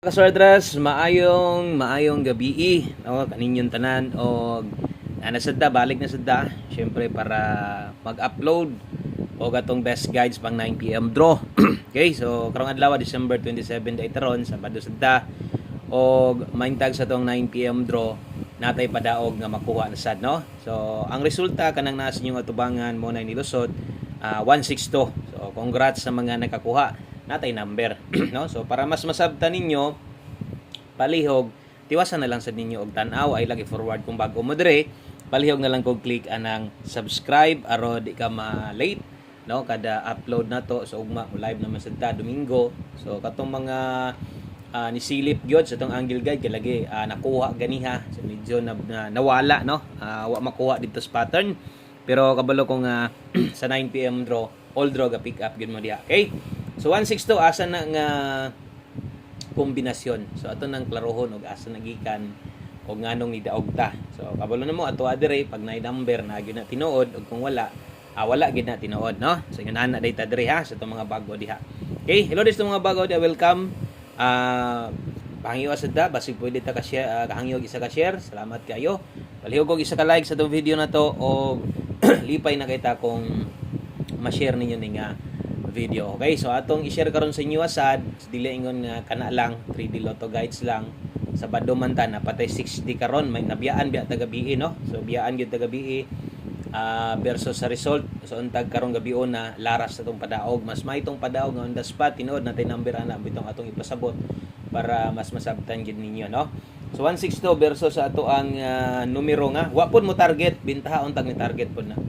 Kaswerdras, maayong gabi no kaninyong tanan o nasadda balik na sadda syempre para mag-upload o gatong best guides pang 9 PM draw. Okay, so karong adlaw December 27 day taron Sabado sadda o maintag sa tong 9 PM draw natay padaog nga makuha na sad no. So ang resulta kanang naa sa inyong atubangan mo na nilusot 162. So congrats sa mga nakakuha natay number no. So para mas masabtan ninyo palihog tiwasan na lang sa ninyo og tan-aw ay lagi forward kung bago mo dire palihog na lang kog click anang subscribe aro di ka ma-late no kada upload na to. So ugma live naman sa Domingo. So katong mga nisilip gyud sa tong angle guide kay lagi nakuha ganiha so medyo nawala no wa makuha dito sa pattern pero kabalo ko nga sa 9 PM draw all draw ga pick up gyud mo diha. Okay, so 162 asa na nga kombinasyon. So ato nang klarohon og asa nagikan og nganong ni daog ta. So kabalo na mo ato adire pag nay number na gyud na tinuod ug kung wala wala gyud na tinuod no. So yun ana dayta dire ha sa itong mga bago diha. Okay, hello dis mga bago diha, welcome. Pahangyo sa da basig pwede ta ka share kahangyo isa ka share. Salamat kayo. Palihog og isa ka like sa itong video na to o lipay na kita kung ma-share ninyo ning video. Okay, so atong i-share karon sa inyo asad dili ingon nga kana lang 3D Lotto guides lang. Sabado man ta na patay 6D karon may nabiyaan biya taga-gabi no. So biyaan gyud taga-gabi versus sa result. So untag karong gabi na laras sa tong padaog. Mas may tong padaog nga on the spot tinuod natay number ana bitong atong ipasabot para mas masabtan gyud ninyo no. So 162 versus sa ato ang numero nga wa pod mo target bintaha untag ni target pod na.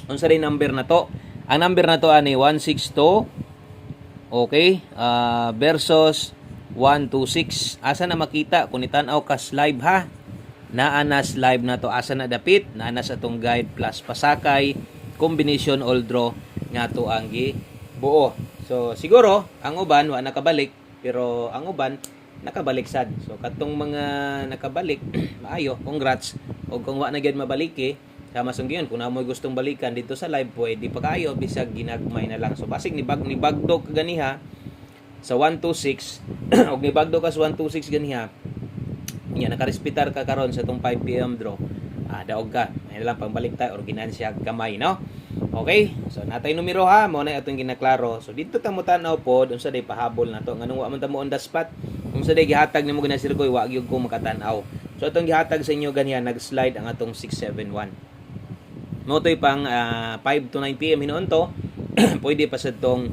Unsa day number na to? Ang number na to ani 162 okay versus 126. Asa na makita kung itan-aw kas live ha? Naa na live na to asa na dapit naa na sa tong guide plus pasakay combination all draw nga to ang gibuo. So siguro ang uban wa nakabalik pero ang uban nakabalik sad. So katong mga nakabalik maayo congrats og kung wa na gyud mabaliki sama sunggiyon kung na mo gustong balikan dito sa live pwede pa kayo bisag ginagmay na lang. So basig ni bagdog ganiha sa 126 og ni bagdog ka sa 126 ganiha nya nakarespetar ka karon sa tong 5 PM draw daog ka may lang pangbalik tayo or ginansya gamay no. Okay, so natay numero ha mo na atong ginaklaro. So dito ta mo tan-aw pod unsa day pahabol nato nganong wa man ta mo on the spot unsa day gihatag nimo ginasirkoy wa gyud ko makatan-aw. So atong gihatag sa inyo ganiha nag-slide ang atong 671 mo to'y pang 5 to 9 PM hinoon to pwede pa sa tong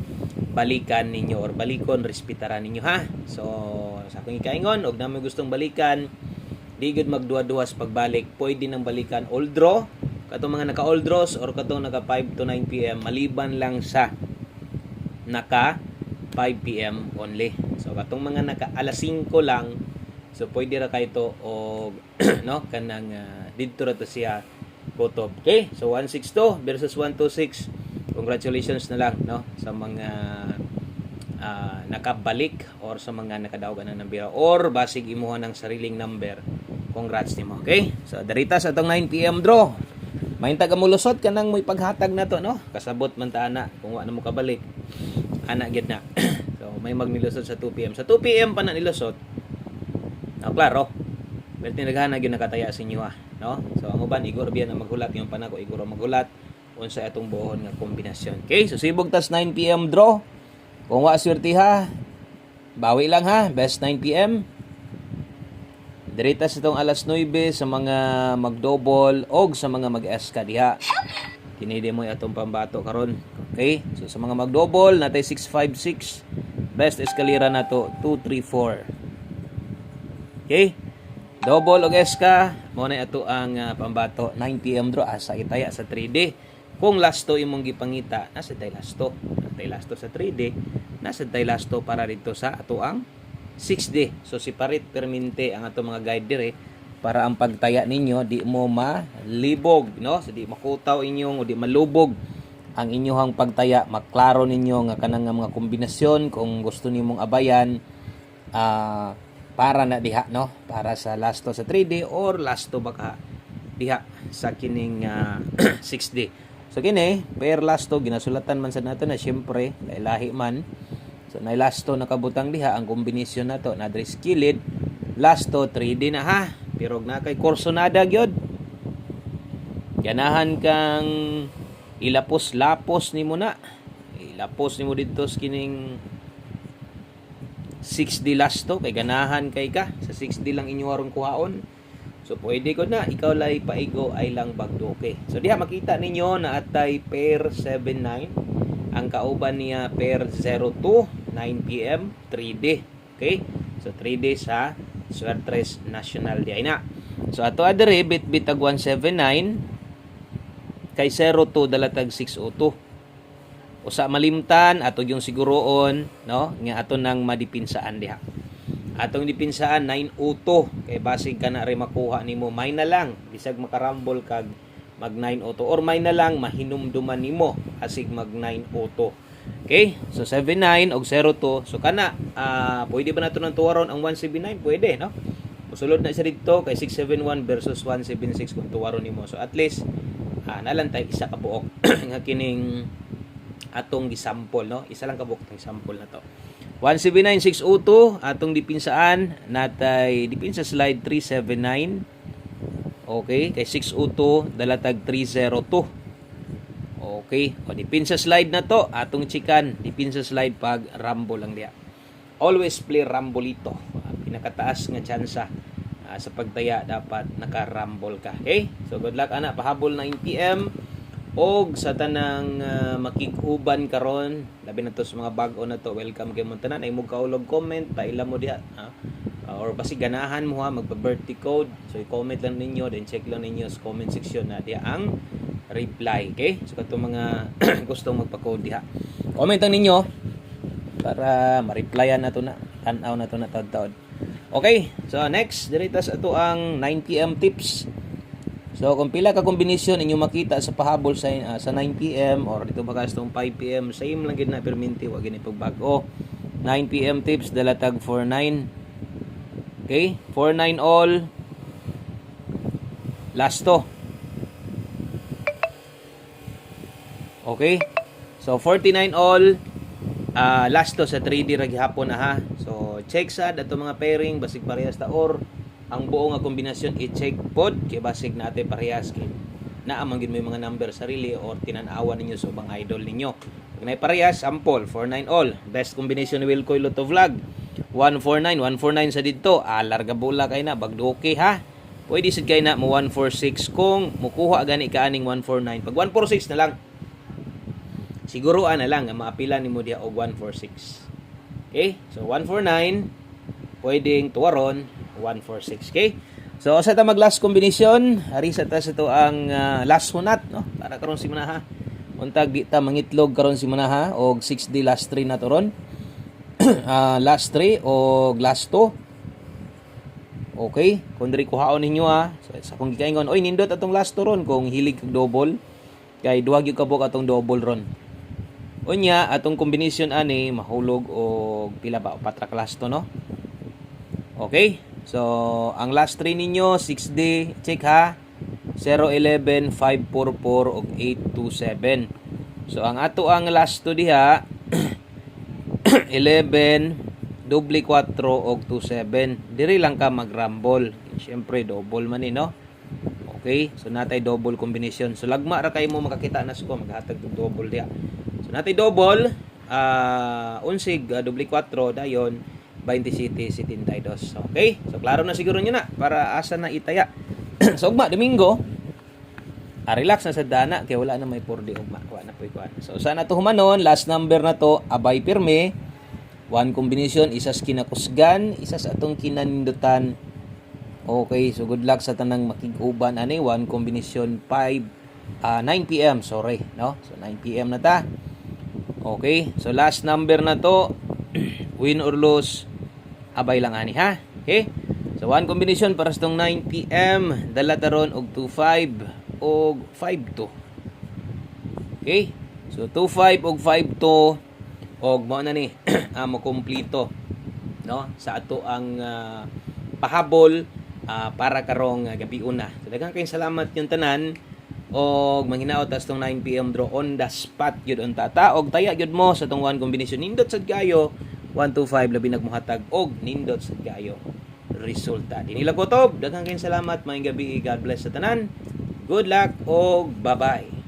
balikan ninyo or balikon respetaran ninyo ha. So sa akong ikaingon og na may gustong balikan di gud magduwa-duwa sa pagbalik pwede nang balikan all draw katong mga naka all draws or katong naka 5 to 9 PM maliban lang sa naka 5 PM only. So katong mga naka alas 5 lang so pwede ra kay to og no kanang didto ra to siya botob. Okay, so 162 versus 126. Congratulations na lang no sa mga nakabalik or sa mga nakadaogan ng number or basig imuha ng sariling number. Congrats nimo. Okay, so darita sa atong 9 PM draw. May tagamulusot ka nang may paghatag na to no. Kasabot man ta ana kung wa na mo kabalik. Ana gid na. So may magnilusot sa 2 PM. Sa 2 PM pa na nilusot. Klaro. Berti naghana gyud nakataya sa inyo no. So ang uban igor biya na maghulat yung panako igor maghulat unsa atong buhon nga kombinasyon. Okay, so sibog tas 9 PM draw. Kung wa swerte ha, bawi lang ha, best 9 PM. Dirita sa itong alas 9 sa mga mag-double og sa mga mag-eska diha. Kinidi mo atong pambato karon. Okay, so sa mga mag-double natay 656. Best eskalera na to 234. Okay, double og eska mo na ato ang pambato 9 PM draw asa itaya sa 3D. Kung lasto imong gipangita nasa tay lasto. Natay lasto sa 3D, nasa tay lasto para dito sa ato ang 6D. So separate permente ang ato mga guide dire para ang pagtaya ninyo di mo malibog no. So di makutaw inyong o di malubog ang inyong pagtaya. Maklaro ninyo nga kanang mga kombinasyon kung gusto nimong abayan para na diha no para sa lasto sa 3D or lasto baka diha sa kining 6D. So kini pair lasto ginasulatan man sa nato na syempre lahi man So na last to nakabutang diha ang kombinasyon na to na diri skilled last to 3D na ha. Pero na kay kursonada gyud. Ganahan kang ilapos-lapos nimo na. Ilapos nimo dito sa kining 6D last to kay ganahan kay ka sa 6D lang inyo aron kuhaon. So pwede ko na ikaw lay paigo ay lang bagdoke. So diha makita ninyo na atay pair 79 ang kauban niya pair 02 9 PM 3D. Okay? So 3D sa Suertres National di ay na. So ato adere bit ag 179 kay 02 dalatag 602. Usa malimtan ato yung siguroon no nga ato nang madipinsaan diha. Atong dipinsaan 902 kay basig ka na rin makuha nimo may na lang bisag makarambol kag mag 902 or may na lang mahinumduman nimo asig mag 902. Okay? So 79 og 02 so kana pwede ba nato nang tuwaron ang 179 pwede no? Musulod na siya dito kay 671 versus 176 kung tuwaron nimo. So at least nalantay isa ka buok nga kining atong gisample no isa lang ka buok tong sample na to 179602 atong dipinsaan natay dipinsa slide 379 okay kay 602 dalatag 302 okay o dipinsa slide na to atong chikan dipinsa slide pag rambo lang diya always play rambolito pinakataas nga tsansa sa pagtaya dapat nakarambol ka. Okay? So good luck ana pahabol 9 PM og sa tanang makig-uban karon labi na to sa mga bag-o na to welcome kay mo tanan ay mo kaulog comment paila mo diha or basi ganahan mo ha magpa-birthday code so i-comment lang ninyo then check lang ninyo sa comment section na diha ang reply. Okay? So kato mga gustong magpa-code diha comment lang ninyo para ma-replyan nato na tan-aw nato na taud-taud. Okay, so next, diritas ato ang 9 PM tips. So kung pila ka kombinasyon inyo makita sa pahabol sa 9 PM or dito ba kastong 5 PM, same lang gid na perminti wa gini pagbag-o. 9 PM tips dalatag 49. Okay? 49 all. Last to. Okay? So 49 all. Last to sa 3D ra gihapon na ha. So check sad ato mga pairing basig parehas ta or ang buo nga kombinasyon i-check pod kay basig natin parehas kay naa man gid may mga number sarili or tinan-awan ninyo sa ubang idol ninyo. Kung nay parehas sample 49 all. Best combination ni Wilcoy Lotto Vlog. 149 sa didto. Larga bola kay na bagdoke ha. Pwede sad kay na mo 146 kung mukuha gani ka aning 149. Pag 146 na lang siguruan na lang nga maapila nimo diha og 146. Okay? So 149 pwedeng tuwaron 146. Okay? So sa ta mag last combination, ari sa ta sa to ang last hunat no para karon si manaha. Untag di ta mangitlog karon si manaha og 6D last 3 na to ron. Last 3 og last 2. Okay? Kung diri kuhaon ninyo ha. So sa kung gikaingon, oy nindot atong last 2 ron kung hilig kag double. Kay duha gyud kabuk atong double ron. Unya atong combination ani mahulog og pila ba 4 class to no. Okay? So ang last 3 ninyo 6D check ha. 011 544 og 827. So ang ato ang last 2 diha 11 doble 4 og 27. Diri lang ka magrambol. Syempre double man ni no. Okay? So natay double combination. So lagma ra kay mo makakita na sko maghatag og double diha. So natay double unsig doble 4 dayon 27-72. Okay? So klaro na siguro niyo na para asa na itaya. So ugma Domingo relax na sa dana kay wala na may 4D ugma wa na puy kuan. So sana to humanon last number na to abay pirme. One combination isas kinakusgan, isas atong kinanindutan. Okay, so good luck sa tanang makig-uban ani one combination 9 PM, sorry, no? So 9 PM na ta. Okay, so last number na to win or lose abay lang ani ha. Okay? So one combination para sa tong 9 PM, dala taron og 25 og 52. Okay? So 25 og 52 og mao na ni mo kompleto no sa ato ang pahabol para karong gabi una. So daghang kayong salamat yung tanan og manghinaot tas tong 9 PM draw on the spot gyud unta ta og taya gyud mo sa tong one combination nindot sad kayo 125 labi nagmuhatag og nindot sad kayo resulta. Dinila kutob, daghang kayong salamat, maayong gabi, God bless sa tanan. Good luck og bye-bye.